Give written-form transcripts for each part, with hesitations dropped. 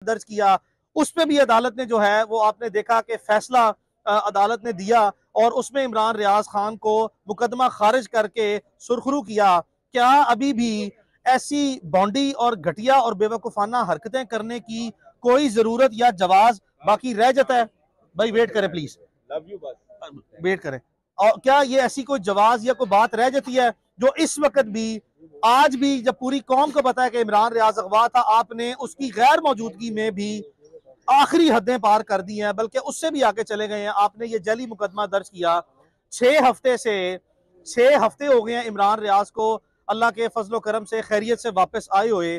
दर्ज किया, उस पर भी अदालत ने जो है वो आपने देखा कि फैसला अदालत ने दिया और उसमें इमरान रियाज खान को मुकदमा खारिज करके सुरखरू किया। क्या अभी भी ऐसी बॉन्डी और घटिया और बेवकूफाना हरकतें करने की कोई जरूरत या जवाज बाकी रह जाता है? भाई वेट करें प्लीज, लव यू, बस वेट करें। और क्या ये ऐसी कोई जवाज या कोई बात रह जाती है जो इस वक्त भी, आज भी, जब पूरी कौम को पता है कि इमरान रियाज अगवा था, आपने उसकी गैर मौजूदगी में भी आखिरी हदें पार कर दी हैं, बल्कि उससे भी आगे चले गए हैं। आपने ये जली मुकदमा दर्ज किया 6 हफ्ते से, 6 हफ्ते हो गए हैं इमरान रियाज को अल्लाह के फजलो करम से खैरियत से वापस आए हुए।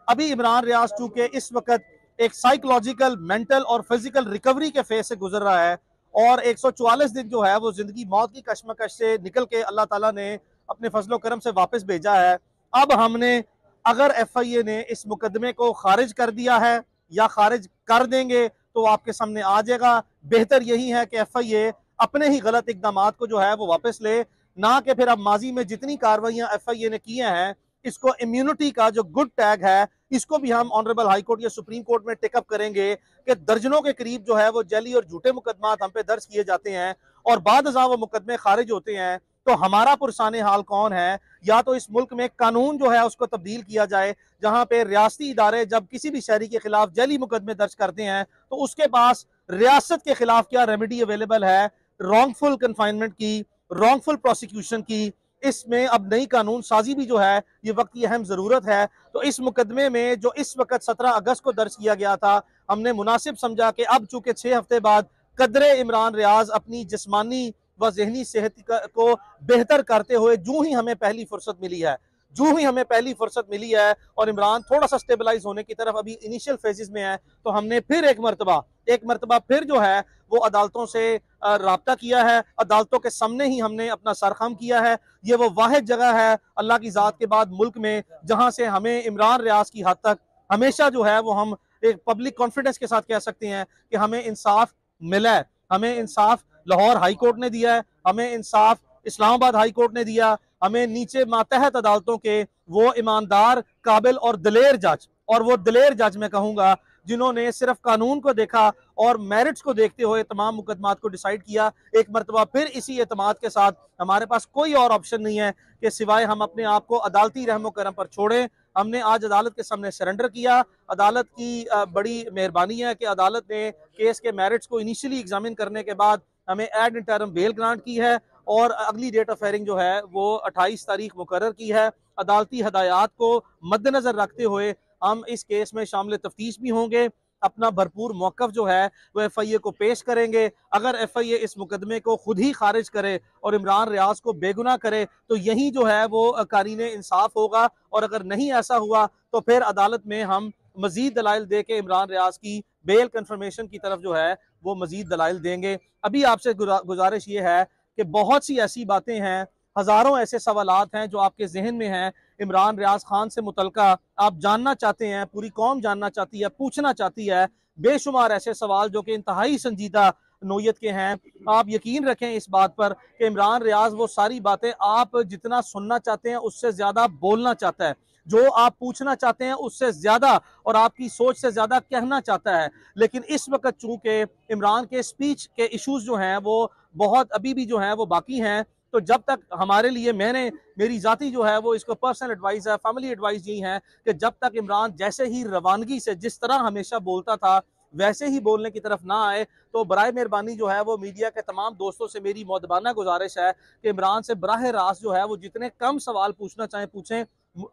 अभी इमरान रियाज चूंकि इस वक्त एक साइकोलॉजिकल, मेंटल और फिजिकल रिकवरी के फेज से गुजर रहा है और 144 दिन जो है वो जिंदगी मौत की कशमकश से निकल के अल्लाह ताला ने अपने फजलो करम से वापस भेजा है। अब हमने, अगर FIA ने इस मुकदमे को खारिज कर दिया है या खारिज कर देंगे तो आपके सामने आ जाएगा। बेहतर यही है कि FIA अपने ही गलत इकदाम को जो है वो वापस ले, ना कि फिर अब माजी में जितनी कार्रवाइयां FIA ने की हैं, इसको इम्यूनिटी का जो गुड टैग है इसको भी हम ऑनरेबल हाई कोर्ट या सुप्रीम कोर्ट में टेकअप करेंगे कि दर्जनों के करीब जो है वो जली और झूठे मुकदमात हम पे दर्ज किए जाते हैं और बाद वो मुकदमे खारिज होते हैं। तो हमारा पुरसाने हाल कौन है? या तो इस मुल्क में कानून जो है उसको तब्दील किया जाए, जहां पे रियासती इदारे जब किसी भी शहरी के खिलाफ जैली मुकदमे दर्ज करते हैं तो उसके पास रियासत के खिलाफ क्या रेमेडी अवेलेबल है, रॉन्गफुल कन्फाइनमेंट की, रॉन्गफुल प्रोसिक्यूशन की। इसमें अब नई कानून साजी भी जो है ये वक्त की अहम जरूरत है। तो इस मुकदमे में जो इस वक्त 17 अगस्त को दर्ज किया गया था, हमने मुनासिब समझा कि अब चूंकि 6 हफ्ते बाद कदरे इमरान रियाज अपनी जिस्मानी व जहनी सेहत को बेहतर करते हुए जूं ही हमें पहली फुर्सत मिली है, जूं ही हमें पहली फुर्सत मिली है और इमरान थोड़ा सा स्टेबलाइज होने की तरफ अभी इनिशियल फेजेस में है, तो हमने फिर एक मरतबा फिर जो है वो अदालतों से राब्ता किया है। अदालतों के सामने ही हमने अपना सर खम किया है। ये वो वाहिद जगह है अल्लाह की जात के बाद मुल्क में जहां से हमें इमरान रियाज की हद तक हमेशा जो है वो हम एक पब्लिक कॉन्फिडेंस के साथ कह सकते हैं कि हमें इंसाफ मिला है। हमें इंसाफ लाहौर हाई कोर्ट ने दिया है, हमें इंसाफ इस्लामाबाद हाई कोर्ट ने दिया, हमें नीचे मातहत अदालतों के वो ईमानदार, काबिल और दलेर जज, और वो दलेर जज मैं कहूंगा जिन्होंने सिर्फ कानून को देखा और मेरिट्स को देखते हुए तमाम मुकदमात को डिसाइड किया। एक मरतबा फिर इसी एतमाद के साथ हमारे पास कोई और ऑप्शन नहीं है कि सिवाय हम अपने आप को अदालती रहमो करम पर छोड़ें। हमने आज अदालत के सामने सरेंडर किया। अदालत की बड़ी मेहरबानी है कि अदालत ने केस के मेरिट्स को इनिशियली एग्जामिन करने के बाद हमें एड इंटरम बेल ग्रांट की है और अगली डेट ऑफ हेयरिंग जो है वो 28 तारीख मुकर्रर की है। अदालती हदायत को मद्देनजर रखते हुए हम इस केस में शामिल तफ्तीश भी होंगे, अपना भरपूर मौक़िफ़ जो है वो FIA को पेश करेंगे। अगर FIA इस मुकदमे को खुद ही खारिज करे और इमरान रियाज को बेगुनाह करे तो यही जो है वो कारीन इंसाफ होगा, और अगर नहीं ऐसा हुआ तो फिर अदालत में हम मजीद दलाइल दे के इमरान रियाज की बेल कन्फर्मेशन की तरफ जो है वो मजीद दलाइल देंगे। अभी आपसे गुजारिश ये है कि बहुत सी ऐसी बातें हैं, हज़ारों ऐसे सवालात हैं जो आपके जहन में हैं इमरान रियाज खान से मुतल्लिका, आप जानना चाहते हैं, पूरी कौम जानना चाहती है, पूछना चाहती है। बेशुमार ऐसे सवाल जो कि इंतहाई संजीदा नोयत के हैं। आप यकीन रखें इस बात पर कि इमरान रियाज वो सारी बातें आप जितना सुनना चाहते हैं उससे ज़्यादा बोलना चाहता है, जो आप पूछना चाहते हैं उससे ज़्यादा और आपकी सोच से ज़्यादा कहना चाहता है। लेकिन इस वक्त चूंकि इमरान के स्पीच के इशूज़ जो हैं वो बहुत अभी भी जो हैं वो बाकी हैं, तो जब तक हमारे लिए, मेरी जाती जो है वो इसको पर्सनल एडवाइस है, फैमिली एडवाइस यही है कि जब तक इमरान जैसे ही रवानगी से जिस तरह हमेशा बोलता था वैसे ही बोलने की तरफ ना आए, तो बराए मेहरबानी जो है वो मीडिया के तमाम दोस्तों से मेरी मौदबाना गुजारिश है कि इमरान से बराह रास्त जो है वो जितने कम सवाल पूछना चाहें पूछें।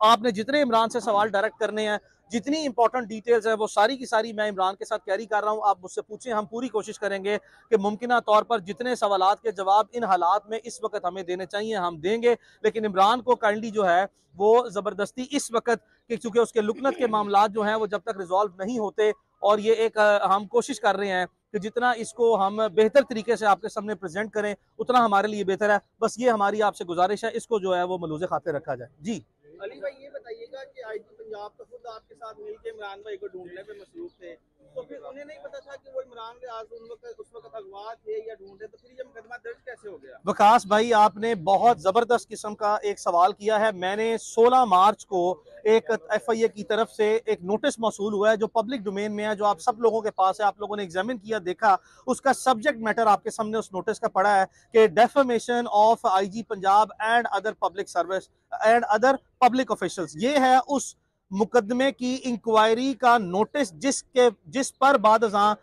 आपने जितने इमरान से सवाल डायरेक्ट करने हैं, जितनी इंपॉर्टेंट डिटेल्स है वो सारी की सारी मैं इमरान के साथ कैरी कर रहा हूं, आप मुझसे पूछें। हम पूरी कोशिश करेंगे कि मुमकिन तौर पर जितने सवालात के जवाब इन हालात में इस वक्त हमें देने चाहिए हम देंगे। लेकिन इमरान को काइंडली जो है वो ज़बरदस्ती इस वक्त, चूंकि उसके लुकनत के मामला जो हैं वो जब तक रिजॉल्व नहीं होते, और ये एक हम कोशिश कर रहे हैं कि जितना इसको हम बेहतर तरीके से आपके सामने प्रेजेंट करें उतना हमारे लिए बेहतर है। बस ये हमारी आपसे गुजारिश है, इसको जो है वो मलूज़े खातिर रखा जाए। जी अली भाई, ये बताइएगा कि IG पंजाब तो खुद आपके साथ मिलकर इमरान भाई को ढूंढने पे मसरूफ थे, तो फिर उन्हें नहीं पता था कि वो इमरान मामले आज उस वक्त अगवा थे या ढूंढे, तो फिर ये मुकदमा दर्ज कैसे हो गया? विकास भाई, आपने बहुत जबरदस्त किस्म का एक सवाल किया है। मैंने 16 मार्च को एक एफआईए की तरफ से एक नोटिस मौसूल हुआ है जो पब्लिक डोमेन में है, जो आप सब लोगों के पास है, आप लोगों ने एग्जामिन किया, देखा। उसका सब्जेक्ट मैटर आपके सामने उस नोटिस का पड़ा है कि defamation of IG Punjab and other public service and other public officials. ये है उस मुकदमे की इंक्वायरी का नोटिस जिस पर बादशाह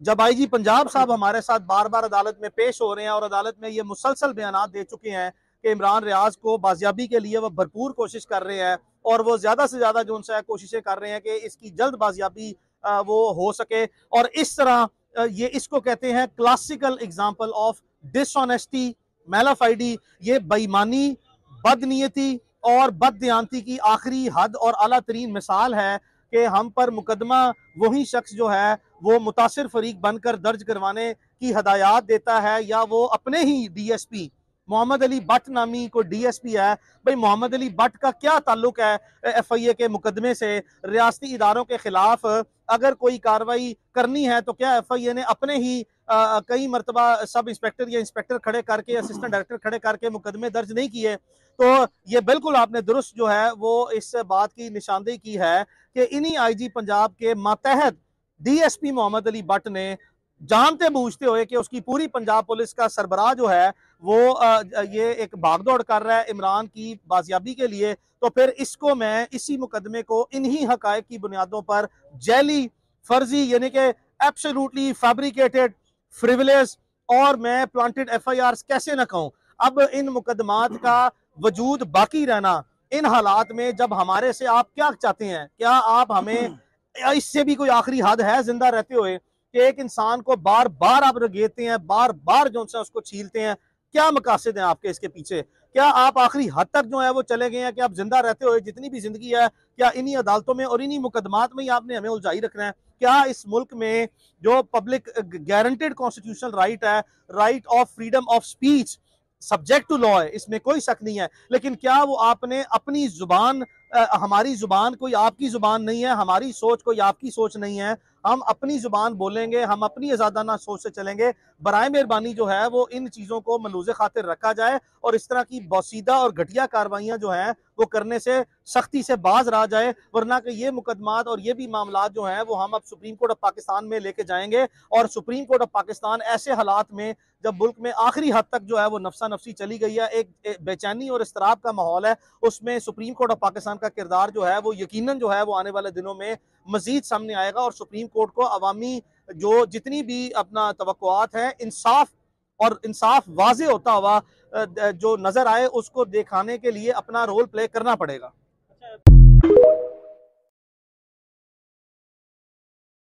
जब आईजी पंजाब साहब हमारे साथ बार बार अदालत में पेश हो रहे हैं और अदालत में ये मुसलसल बयान दे चुके हैं कि इमरान रियाज को बाजियाबी के लिए वो भरपूर कोशिश कर रहे हैं और वो ज्यादा से ज्यादा जो उनसे कोशिशें कर रहे हैं कि इसकी जल्द बाजियाबी वो हो सके। और इस तरह ये इसको कहते हैं क्लासिकल एग्जाम्पल ऑफ डिसऑनेस्टी, मैलाफाइडी। ये बेईमानी, बदनीयती और बददियानती की आखिरी हद और आला तरीन मिसाल है कि हम पर मुकदमा वही शख्स जो है वो मुतासिर फरीक बनकर दर्ज करवाने की हदायत देता है, या वो अपने ही डीएसपी मोहम्मद अली भट्ट नामी को डीएसपी है। भाई, मोहम्मद अली भट्ट का क्या ताल्लुक है एफआईए के मुकदमे से? रियासती इदारों के खिलाफ अगर कोई कार्रवाई करनी है तो क्या एफआईए ने अपने ही कई मरतबा सब इंस्पेक्टर या इंस्पेक्टर खड़े करके, असिस्टेंट डायरेक्टर खड़े करके मुकदमे दर्ज नहीं किए? तो ये बिल्कुल आपने दुरुस्त जो है वो इस बात की निशानदेही की है कि इन्हीं आईजी पंजाब के मातहत डीएसपी मोहम्मद अली भट्ट ने जानते बूझते हुए कि उसकी पूरी पंजाब पुलिस का सरबराह जो है वो ये एक भागदौड़ कर रहा है इमरान की बाजियाबी के लिए, तो फिर इसको मैं इसी मुकदमे को इन्हीं हकायक की बुनियादों पर जैली, फर्जी, यानी कि एब्सोल्युटली फैब्रिकेटेड, फ्रिवलेस और मैं प्लांटेड एफआईआर कैसे न कहूं। अब इन मुकदमात का वजूद बाकी रहना इन हालात में, जब हमारे से आप क्या चाहते हैं? क्या आप हमें इससे भी कोई आखिरी हद है जिंदा रहते हुए कि एक इंसान को बार बार आप रगेते हैं, बार बार जो है उसको छीलते हैं? क्या मकासद हैं आपके इसके पीछे? क्या आप आखिरी हद तक जो है वो चले गए हैं कि आप जिंदा रहते हुए जितनी भी जिंदगी है क्या इन्हीं अदालतों में और इन्हीं मुकदमात में ही आपने हमें उलझाई रखना है? क्या इस मुल्क में जो पब्लिक गारंटेड कॉन्स्टिट्यूशनल राइट है, right of freedom of speech, subject to law है, इसमें कोई शक नहीं है, लेकिन क्या वो आपने अपनी जुबान, हमारी जुबान कोई आपकी जुबान नहीं है, हमारी सोच कोई आपकी सोच नहीं है, हम अपनी जुबान बोलेंगे, हम अपनी आजादाना सोच से चलेंगे। बराए मेहरबानी जो है वो इन चीजों को मलूज़े खातिर रखा जाए और इस तरह की बौसीदा और घटिया कार्रवाइयां जो हैं वो करने से सख्ती से बाज रहा जाए, वरना कि ये मुकदमात और ये भी मामला जो हैं वो हम अब सुप्रीम कोर्ट ऑफ पाकिस्तान में लेके जाएंगे और सुप्रीम कोर्ट ऑफ पाकिस्तान ऐसे हालात में जब मुल्क में आखिरी हद तक जो है वो नफसा नफसी चली गई है, एक बेचैनी और इस्तराब का माहौल है, उसमें सुप्रीम कोर्ट ऑफ पाकिस्तान का किरदार जो है वो यकीनन जो है वो आने वाले दिनों में मजीद सामने आएगा और सुप्रीम कोर्ट को अवामी जो जितनी भी अपना तवक्कुआत है, इंसाफ वाजे होता हुआ जो नजर आए उसको दिखाने के लिए अपना रोल प्ले करना पड़ेगा।